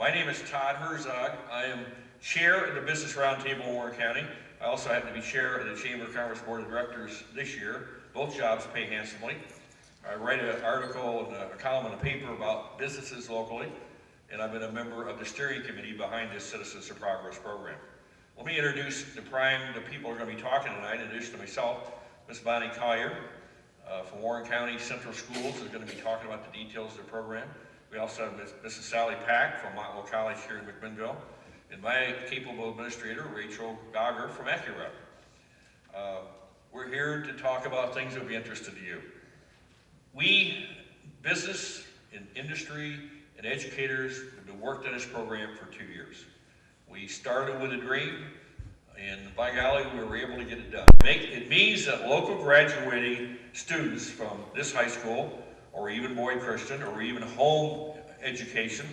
My name is Todd Herzog. I am chair of the Business Roundtable in Warren County. I also happen to be chair of the Chamber of Commerce Board of Directors this year. Both jobs pay handsomely. I write an article and a column in the paper about businesses locally, and I've been a member of the steering committee behind this Citizens for Progress program. Let me introduce the people who are going to be talking tonight. In addition to myself, Ms. Bonnie Collier from Warren County Central Schools is going to be talking about the details of the program. We also have Mrs. Sally Pack from Montville College here in McMinnville, and my capable administrator, Rachel Gogger from AccuRep. We're here to talk about things that will be interesting to you. We, business and industry and educators, have been working on this program for 2 years. We started with a dream, and by golly, we were able to get it done. It means that local graduating students from this high school, or even Boyd Christian, or even home education,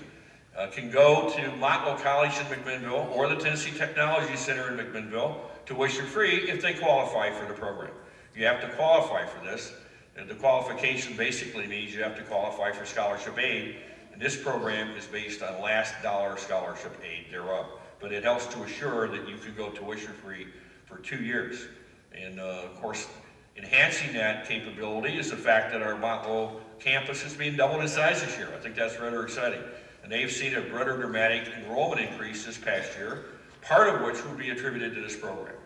can go to Montville College in McMinnville or the Tennessee Technology Center in McMinnville tuition-free if they qualify for the program. You have to qualify for this, and the qualification basically means you have to qualify for scholarship aid, and this program is based on last dollar scholarship aid thereof. But it helps to assure that you can go tuition-free for 2 years. And of course, enhancing that capability is the fact that our Montville campus is being doubled in size this year. I think that's rather exciting. And they've seen a rather dramatic enrollment increase this past year, part of which will be attributed to this program.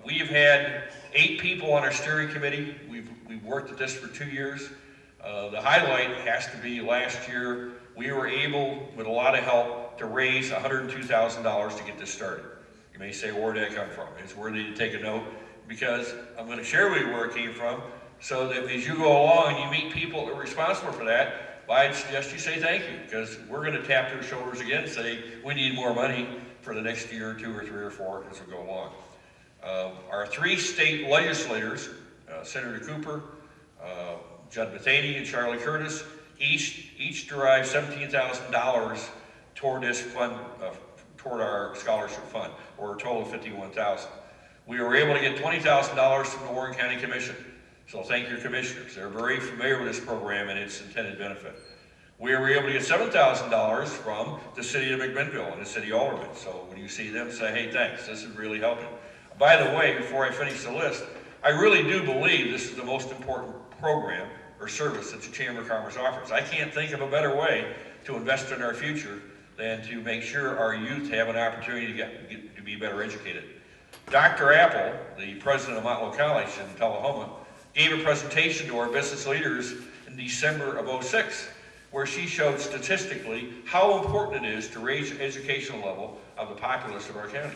We've had 8 people on our steering committee. We've worked at this for 2 years. The highlight has to be last year, we were able, with a lot of help, to raise $102,000 to get this started. You may say, where did that come from? It's worthy to take a note, because I'm going to share with you where it came from, so that as you go along and you meet people that are responsible for that, I'd suggest you say thank you, because we're going to tap their shoulders again and say, we need more money for the next year or 2 or 3 or 4 as we go along. Our 3 state legislators, Senator Cooper, Judd Bethany, and Charlie Curtis, each derived $17,000 toward this fund, toward our scholarship fund, or a total of $51,000. We were able to get $20,000 from the Warren County Commission. So thank your commissioners. They're very familiar with this program and its intended benefit. We were able to get $7,000 from the city of McMinnville and the city aldermen. So when you see them, say, hey, thanks, this is really helping. By the way, before I finish the list, I really do believe this is the most important program or service that the Chamber of Commerce offers. I can't think of a better way to invest in our future than to make sure our youth have an opportunity to be better educated. Dr. Apple, the president of Montville College in Tullahoma, gave a presentation to our business leaders in December of '06, where she showed statistically how important it is to raise the educational level of the populace of our county.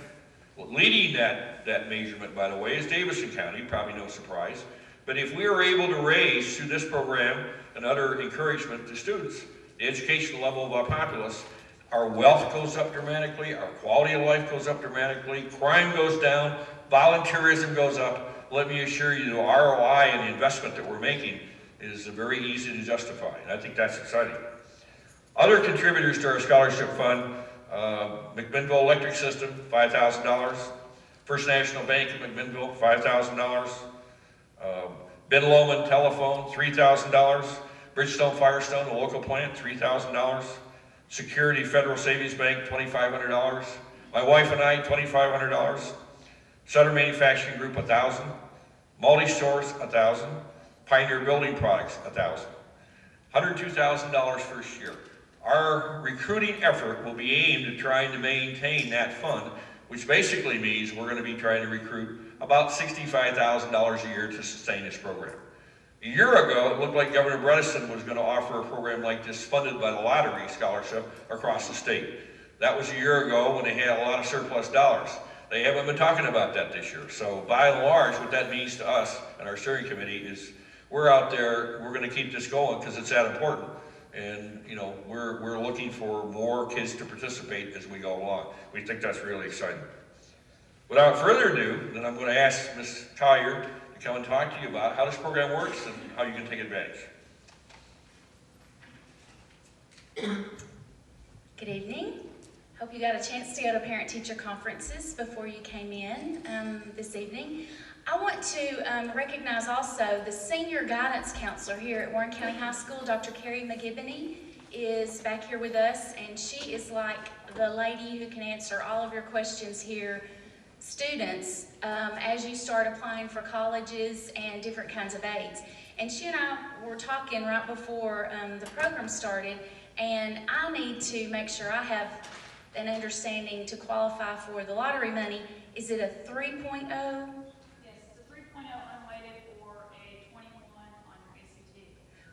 Well, leading that measurement, by the way, is Davidson County, probably no surprise. But if we are able to raise through this program and other encouragement to students, the educational level of our populace, our wealth goes up dramatically, our quality of life goes up dramatically, crime goes down, volunteerism goes up. Let me assure you, the ROI and the investment that we're making is very easy to justify, and I think that's exciting. Other contributors to our scholarship fund, McMinnville Electric System, $5,000. First National Bank of McMinnville, $5,000. Ben Lomond Telephone, $3,000. Bridgestone Firestone, the local plant, $3,000. Security Federal Savings Bank, $2,500. My wife and I, $2,500. Sutter Manufacturing Group, $1,000. Multi-Source, $1,000. Pioneer Building Products, $1,000. $102,000 first year. Our recruiting effort will be aimed at trying to maintain that fund, which basically means we're going to be trying to recruit about $65,000 a year to sustain this program. A year ago, it looked like Governor Bredesen was going to offer a program like this funded by the lottery scholarship across the state. That was a year ago when they had a lot of surplus dollars. They haven't been talking about that this year. So by and large, what that means to us and our steering committee is we're out there, we're going to keep this going because it's that important. And you know, we're looking for more kids to participate as we go along. We think that's really exciting. Without further ado, then I'm going to ask Ms. Collier to come and talk to you about how this program works and how you can take advantage. Good evening. Hope you got a chance to go to parent-teacher conferences before you came in this evening. I want to recognize also the senior guidance counselor here at Warren County High School, Dr. Carrie McGibney. is back here with us, and she is like the lady who can answer all of your questions here. Students, as you start applying for colleges and different kinds of aids. And she and I were talking right before the program started, and I need to make sure I have an understanding to qualify for the lottery money. Is it a 3.0? Yes, it's a 3.0 unweighted or a 21 on your ACT.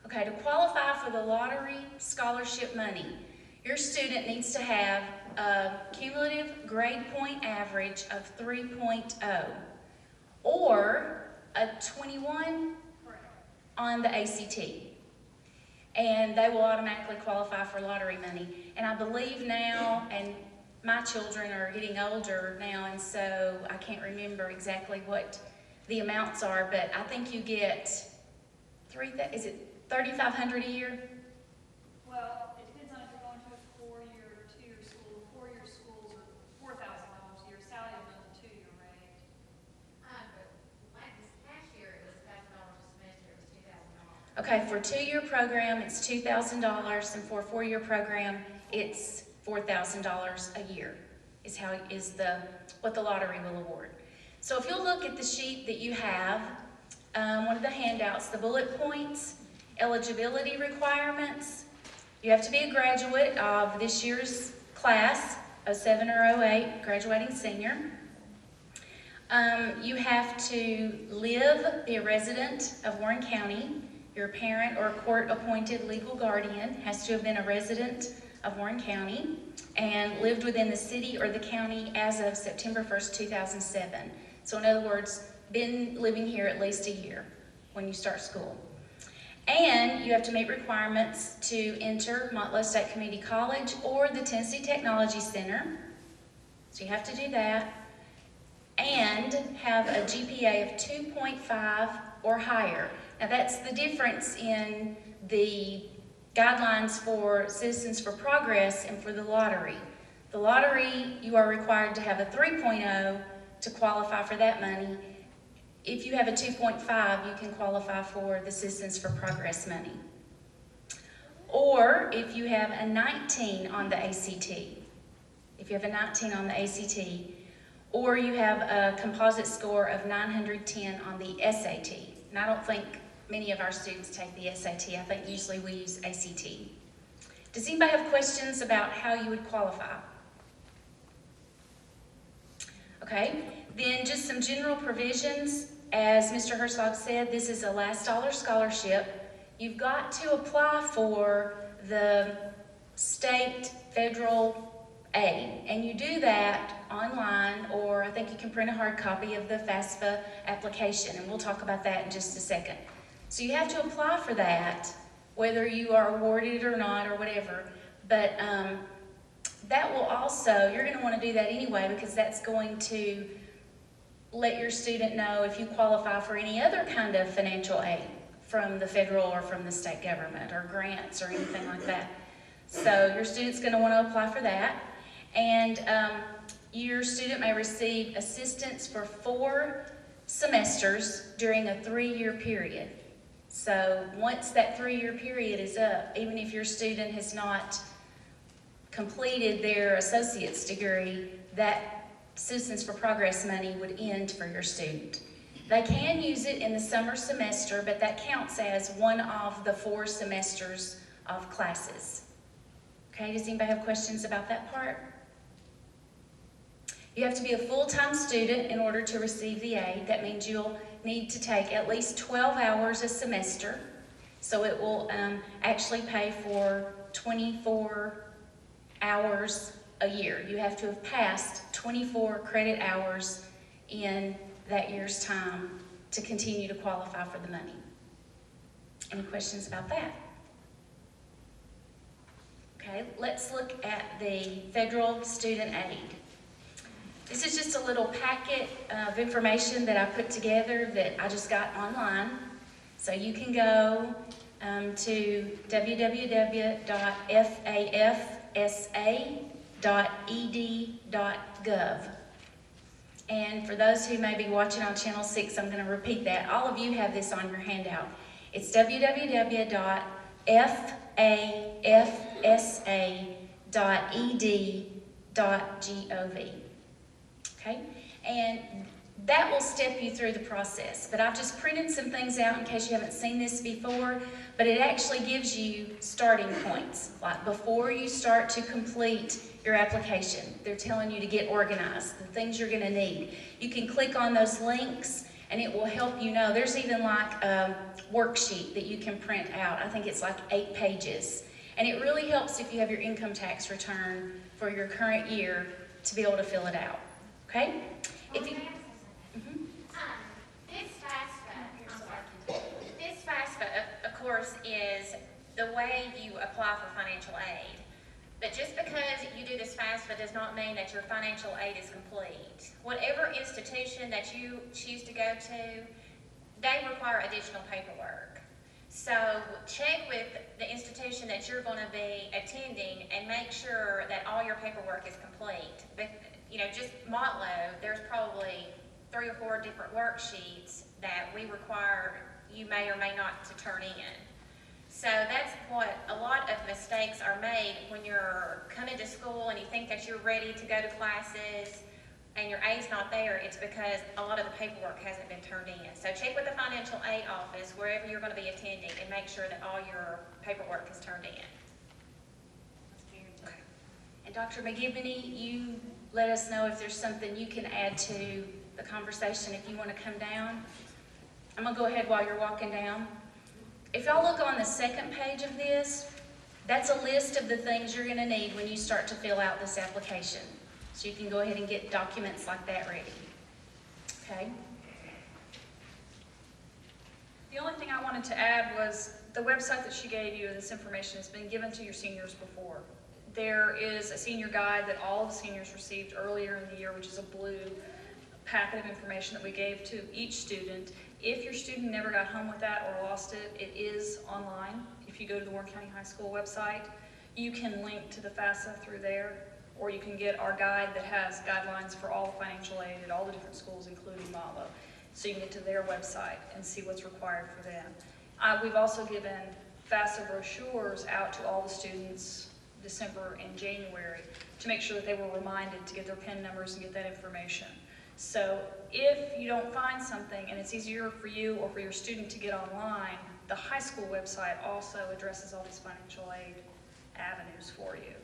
Okay, to qualify for the lottery scholarship money, your student needs to have a cumulative grade point average of 3.0 or a 21 Correct. on the ACT. And they will automatically qualify for lottery money. And I believe now, and my children are getting older now, and so I can't remember exactly what the amounts are, but I think you get is it $3,500 a year? Well, it depends on if you're going to a 4-year or 2-year school. 4-year schools are $4,000 a year. Sally will know the 2-year rate. But like this past year, it was $1,000 a semester, it was $2,000. Okay, for a 2-year program, it's $2,000, and for a 4-year program, it's $4,000 a year, is what the lottery will award. So if you'll look at the sheet that you have, one of the handouts, the bullet points, eligibility requirements, you have to be a graduate of this year's class, 07 or 08, graduating senior. You have to be a resident of Warren County. Your parent or court-appointed legal guardian has to have been a resident of Warren County and lived within the city or the county as of September 1st, 2007. So in other words, been living here at least a year when you start school. And you have to meet requirements to enter Montlow State Community College or the Tennessee Technology Center. So you have to do that. And have a GPA of 2.5 or higher. Now that's the difference in the guidelines for Citizens for Progress and for the lottery. The lottery, you are required to have a 3.0 to qualify for that money. If you have a 2.5, you can qualify for the Citizens for Progress money. Or if you have a 19 on the ACT, or you have a composite score of 910 on the SAT. And I don't think many of our students take the SAT. I think usually we use ACT. Does anybody have questions about how you would qualify? Okay, then just some general provisions. As Mr. Herzog said, this is a last dollar scholarship. You've got to apply for the state, federal aid, and you do that online, or I think you can print a hard copy of the FAFSA application, and we'll talk about that in just a second. So you have to apply for that, whether you are awarded or not or whatever, but that will also, you're going to want to do that anyway because that's going to let your student know if you qualify for any other kind of financial aid from the federal or from the state government or grants or anything like that. So your student's going to want to apply for that. And your student may receive assistance for 4 semesters during a 3-year period. So once that 3-year period is up, even if your student has not completed their associate's degree, that Citizens for Progress money would end for your student. They can use it in the summer semester, but that counts as one of the 4 semesters of classes. Okay, does anybody have questions about that part? You have to be a full-time student in order to receive the aid. That means you'll need to take at least 12 hours a semester. So it will actually pay for 24 hours a year. You have to have passed 24 credit hours in that year's time to continue to qualify for the money. Any questions about that? Okay, let's look at the federal student aid. This is just a little packet of information that I put together that I just got online. So you can go to www.fafsa.ed.gov. And for those who may be watching on Channel 6, I'm going to repeat that. All of you have this on your handout. It's www.fafsa.ed.gov. fafsa.ed.gov. Okay? And that will step you through the process. But I've just printed some things out in case you haven't seen this before, but it actually gives you starting points. Like before you start to complete your application, they're telling you to get organized, the things you're gonna need. You can click on those links and it will help you know. There's even like a worksheet that you can print out. I think it's like 8 pages. And it really helps if you have your income tax return for your current year to be able to fill it out, okay? If you, This FAFSA, of course, is the way you apply for financial aid. But just because you do this FAFSA does not mean that your financial aid is complete. Whatever institution that you choose to go to, they require additional paperwork. So check with the institution that you're going to be attending and make sure that all your paperwork is complete. But, you know, just Motlow, there's probably 3 or 4 different worksheets that we require you may or may not to turn in. So that's what a lot of mistakes are made when you're coming to school and you think that you're ready to go to classes and your aid's not there. It's because a lot of the paperwork hasn't been turned in. So check with the financial aid office wherever you're going to be attending and make sure that all your paperwork is turned in. and Dr. McGibney, you let us know if there's something you can add to the conversation if you want to come down. I'm gonna go ahead while you're walking down. If y'all look on the second page of this, that's a list of the things you're gonna need when you start to fill out this application. So you can go ahead and get documents like that ready. Okay? The only thing I wanted to add was the website that she gave you, this information has been given to your seniors before. There is a senior guide that all of the seniors received earlier in the year, which is a blue packet of information that we gave to each student. If your student never got home with that or lost it, it is online. If you go to the Warren County High School website, you can link to the FAFSA through there, or you can get our guide that has guidelines for all financial aid at all the different schools, including Motlow. So you can get to their website and see what's required for them. We've also given FAFSA brochures out to all the students December and January to make sure that they were reminded to get their PIN numbers and get that information. So if you don't find something and it's easier for you or for your student to get online, the high school website also addresses all these financial aid avenues for you.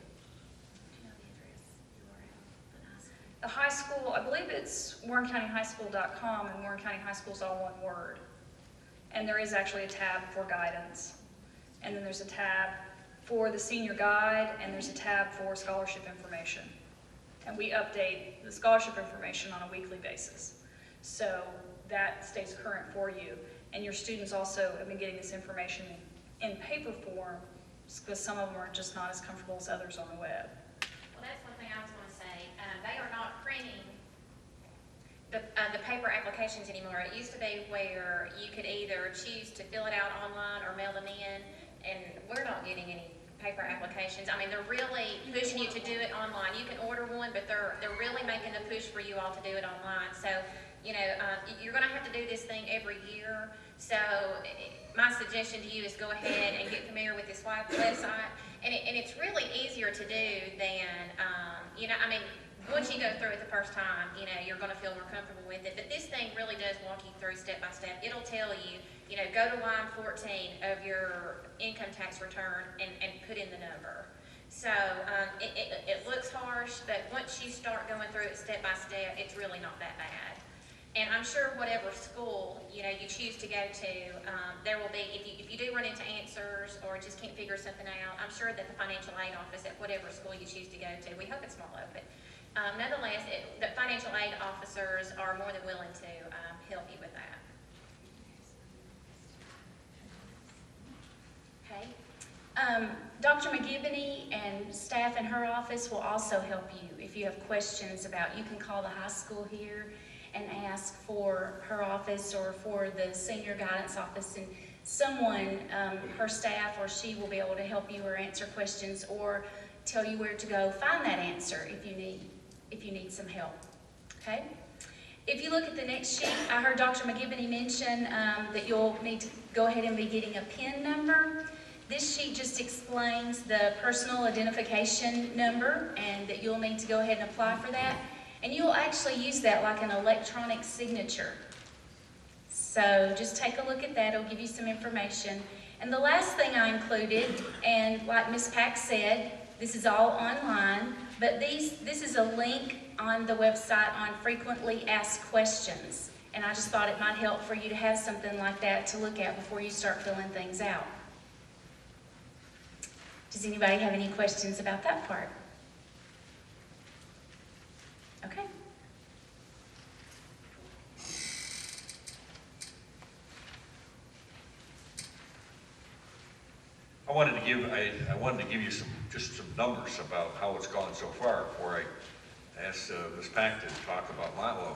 The high school, I believe it's warrencountyhighschool.com, and Warren County High School is all one word. And there is actually a tab for guidance. And then there's a tab for the senior guide, and there's a tab for scholarship information. And we update the scholarship information on a weekly basis. So that stays current for you. And your students also have been getting this information in paper form, because some of them are just not as comfortable as others on the web. Well, that's one thing I was going to say. They are not printing the paper applications anymore. It used to be where you could either choose to fill it out online or mail them in, and we're not getting any paper applications. I mean, they're really pushing you to do it online. You can order one, but they're really making the push for you all to do it online. So, you know, you're going to have to do this thing every year. So my suggestion to you is go ahead and get familiar with this website. And it's really easier to do than, you know, I mean, once you go through it the first time, you know, you're going to feel more comfortable with it. But this thing really does walk you through step by step. It'll tell you, you know, go to line 14 of your income tax return and put in the number. So it looks harsh, but once you start going through it step by step, it's really not that bad. And I'm sure whatever school, you know, you choose to go to, there will be, if you do run into answers or just can't figure something out, I'm sure that the financial aid office at whatever school you choose to go to, we hope it's Motlow, but nonetheless, the financial aid officers are more than willing to help you with that. Okay. Dr. McGibney and staff in her office will also help you. If you have questions about, you can call the high school here and ask for her office or for the senior guidance office, and someone, her staff or she will be able to help you or answer questions or tell you where to go find that answer if you need some help. Okay? If you look at the next sheet, I heard Dr. McGibney mention that you'll need to go ahead and be getting a PIN number. This sheet just explains the personal identification number and that you'll need to go ahead and apply for that. And you'll actually use that like an electronic signature. So just take a look at that, it'll give you some information. And the last thing I included, and like Ms. Pack said, this is all online, but this is a link on the website on frequently asked questions. And I just thought it might help for you to have something like that to look at before you start filling things out. Does anybody have any questions about that part? Okay. I wanted to give you just some numbers about how it's gone so far before I asked Ms. Pack to talk about Motlow.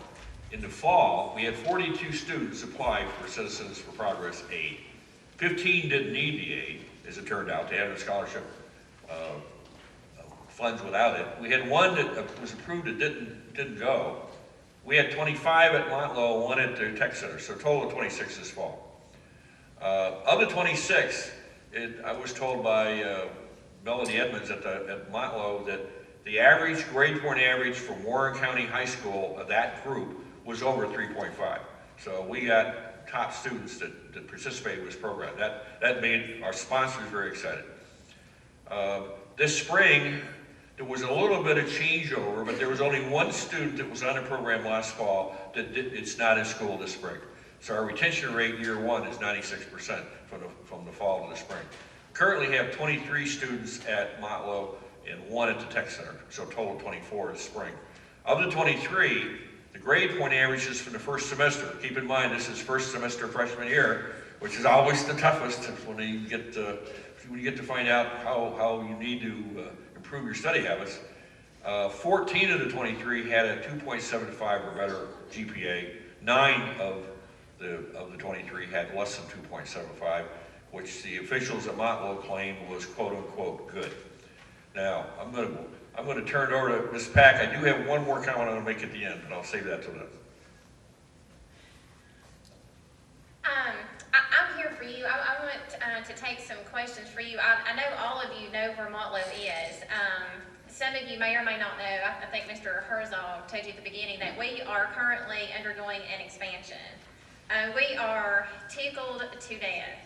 In the fall, we had 42 students apply for Citizens for Progress aid. 15 didn't need the aid, as it turned out. They had a scholarship funds without it. We had one that was approved that didn't go. We had 25 at Motlow, one at the Tech Center, so a total of 26 this fall. Of the 26, I was told by Melody Edmonds at Motlow that the average grade point average for Warren County High School of that group was over 3.5. So we got top students that participated in this program. That made our sponsors very excited. This spring, there was a little bit of changeover, but there was only one student that was on the program last fall it's not in school this spring. So our retention rate year one is 96% from the fall to the spring. Currently have 23 students at Motlow and one at the Tech Center, so a total of 24 this spring. Of the 23, the grade point averages for the first semester. Keep in mind, this is first semester freshman year, which is always the toughest when you get to find out how you need to improve your study habits. 14 of the 23 had a 2.75 or better GPA. 9 of the 23 had less than 2.75, which the officials at Motlow claimed was quote unquote good. Now, I'm going to turn it over to Ms. Pack. I do have one more comment I'm going to make at the end, but I'll save that till then. I'm here for you. I want to take some questions for you. I know all of you know where Motlow is. Some of you may or may not know, I think Mr. Herzog told you at the beginning that we are currently undergoing an expansion. We are tickled to death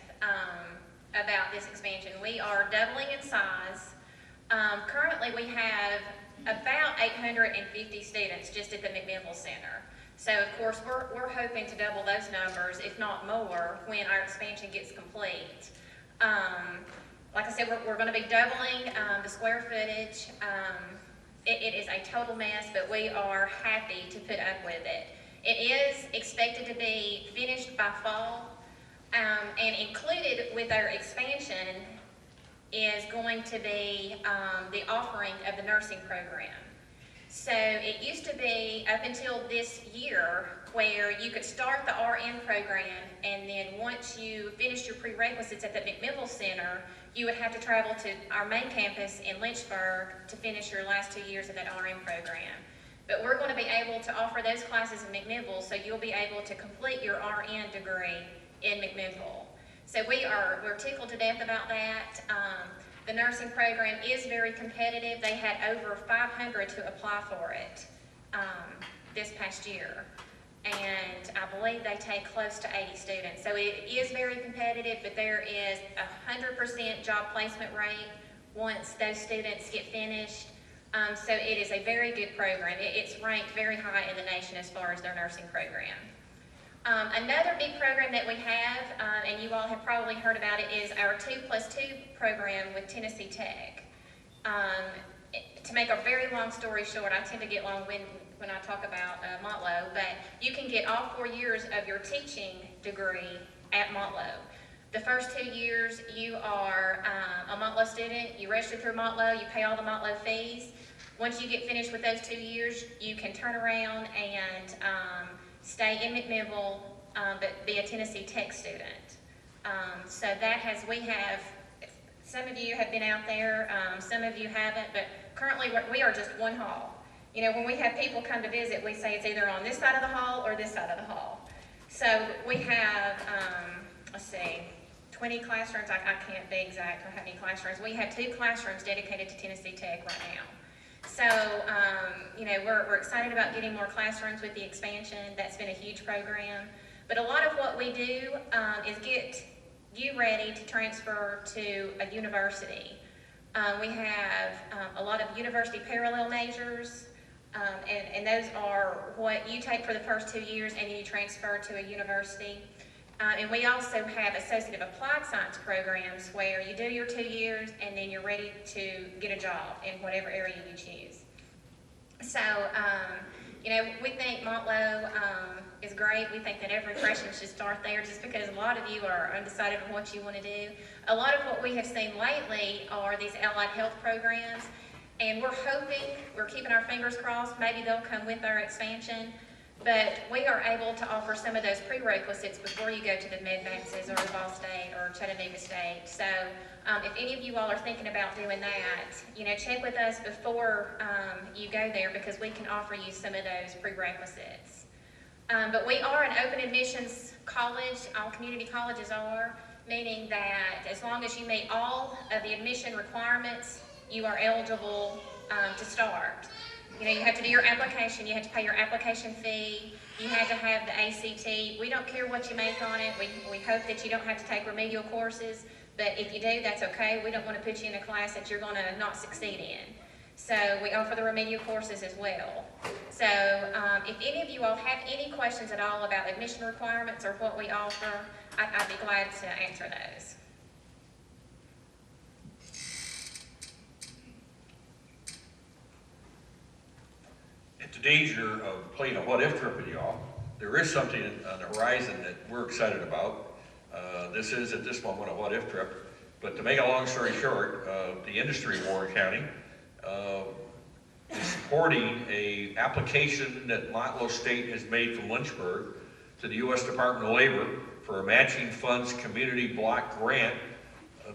about this expansion. We are doubling in size. Currently we have about 850 students just at the McMinnville Center. So of course we're hoping to double those numbers, if not more, when our expansion gets complete. Like I said, we're going to be doubling the square footage. It is a total mess, but we are happy to put up with it. It is expected to be finished by fall, and included with our expansion is going to be the offering of the nursing program. So it used to be up until this year where you could start the RN program, and then once you finished your prerequisites at the McMinnville Center, you would have to travel to our main campus in Lynchburg to finish your last 2 years of that RN program. But we're going to be able to offer those classes in McMinnville, so you'll be able to complete your RN degree in McMinnville. So we're tickled to death about that. The nursing program is very competitive. They had over 500 to apply for it this past year. And I believe they take close to 80 students. So it is very competitive, but there is a 100% job placement rate once those students get finished. So it is a very good program. It's ranked very high in the nation as far as their nursing program. Another big program that we have, and you all have probably heard about it, is our 2+2 program with Tennessee Tech. To make a very long story short, I tend to get long-winded when I talk about Motlow, but you can get all 4 years of your teaching degree at Motlow. The first 2 years, you are a Motlow student, you register through Motlow, you pay all the Motlow fees. Once you get finished with those 2 years, you can turn around and stay in McMinnville, but be a Tennessee Tech student. So we have, some of you have been out there, some of you haven't, but currently we are just one hall. You know, when we have people come to visit, we say it's either on this side of the hall or this side of the hall. So we have, let's see, 20 classrooms, I can't be exact on how many classrooms. We have 2 classrooms dedicated to Tennessee Tech right now. So, you know, we're excited about getting more classrooms with the expansion. That's been a huge program. But a lot of what we do is get you ready to transfer to a university. We have a lot of university parallel majors, and those are what you take for the first 2 years and then you transfer to a university. And we also have associate of applied science programs where you do your 2 years and then you're ready to get a job in whatever area you choose. So, you know, we think Montlow is great. We think that every freshman should start there just because a lot of you are undecided on what you want to do. A lot of what we have seen lately are these allied health programs, and we're keeping our fingers crossed, maybe they'll come with our expansion. But we are able to offer some of those prerequisites before you go to the Medvaxes or the Ball State or Chattanooga State. So if any of you all are thinking about doing that, you know, check with us before you go there because we can offer you some of those prerequisites. But we are an open admissions college. All community colleges are, meaning that as long as you meet all of the admission requirements, you are eligible to start. You know, you have to do your application, you have to pay your application fee, you have to have the ACT. We don't care what you make on it. We hope that you don't have to take remedial courses, but if you do, that's okay. We don't want to put you in a class that you're going to not succeed in. So we offer the remedial courses as well. So if any of you all have any questions at all about admission requirements or what we offer, I'd be glad to answer those. At the danger of playing a what-if trip with y'all, there is something on the horizon that we're excited about. This is at this moment a what-if trip, but to make a long story short, the industry in Warren County is supporting a application that Montlow State has made from Lynchburg to the U.S. Department of Labor for a matching funds community block grant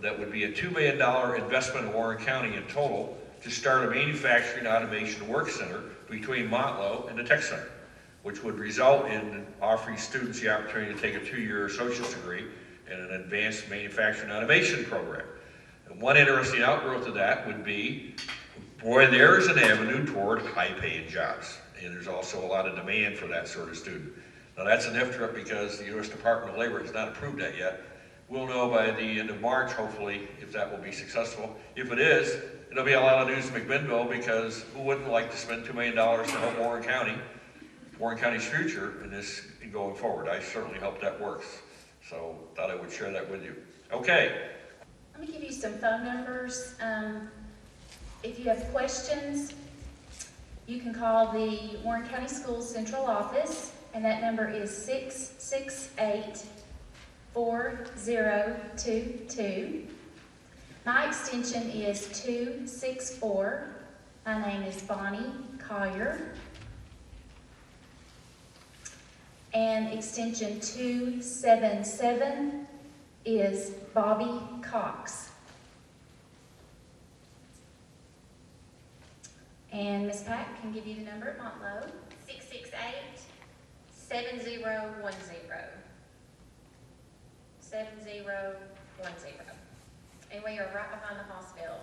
that would be a $2 million investment in Warren County in total to start a manufacturing automation work center between Montlow and the Tech Center, which would result in offering students the opportunity to take a 2-year associate's degree in an advanced manufacturing automation program. And one interesting outgrowth of that would be, boy, there is an avenue toward high-paying jobs, and there's also a lot of demand for that sort of student. Now that's an if trip because the U.S. Department of Labor has not approved that yet. We'll know by the end of March, hopefully, if that will be successful. If it is, it'll be a lot of news in McMinnville because who wouldn't like to spend $2 million to help Warren County's future in this going forward. I certainly hope that works. So thought I would share that with you. Okay. Let me give you some phone numbers. If you have questions, you can call the Warren County Schools Central Office, and that number is 668-4022. My extension is 264. My name is Bonnie Collier. And extension 277 is Bobby Cox. And Ms. Pack can give you the number at Montlow. 668-7010. 7010. And we are right behind the hospital.